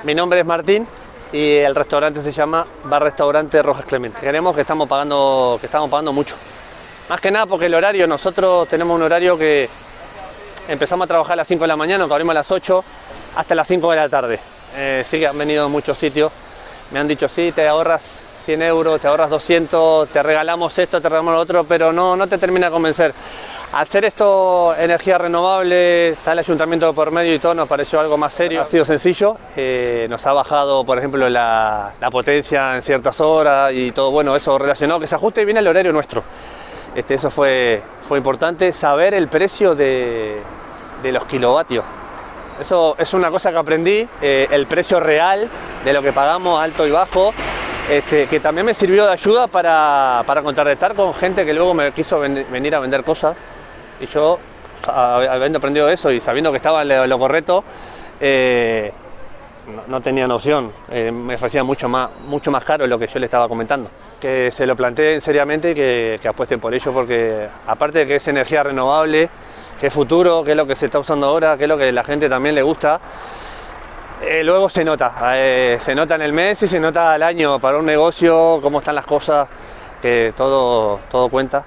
Mi nombre es Martín y el restaurante se llama Bar Restaurante Rojas Clemente. Creemos que estamos pagando mucho. Más que nada porque el horario, nosotros tenemos un horario que empezamos a trabajar a las 5 de la mañana, que abrimos a las 8 hasta las 5 de la tarde. Sí que han venido de muchos sitios, me han dicho sí, te ahorras 100 euros, te ahorras 200, te regalamos esto, te regalamos lo otro, pero no te termina de convencer. Al ser esto energía renovable, está el ayuntamiento por medio y todo, nos pareció algo más serio. Ha sido sencillo, nos ha bajado, por ejemplo, la potencia en ciertas horas y todo, bueno, eso relacionado, que se ajuste bien al horario nuestro. Eso fue importante, saber el precio de los kilovatios. Eso es una cosa que aprendí, el precio real de lo que pagamos, alto y bajo, que también me sirvió de ayuda para contrarrestar con gente que luego me quiso venir a vender cosas. Y yo, habiendo aprendido eso y sabiendo que estaba en lo correcto, no tenía noción, me ofrecía mucho más caro lo que yo le estaba comentando. Que se lo planteen seriamente y que apuesten por ello, porque aparte de que es energía renovable, que es futuro, que es lo que se está usando ahora, que es lo que a la gente también le gusta, luego se nota en el mes y se nota al año para un negocio, cómo están las cosas, que todo cuenta.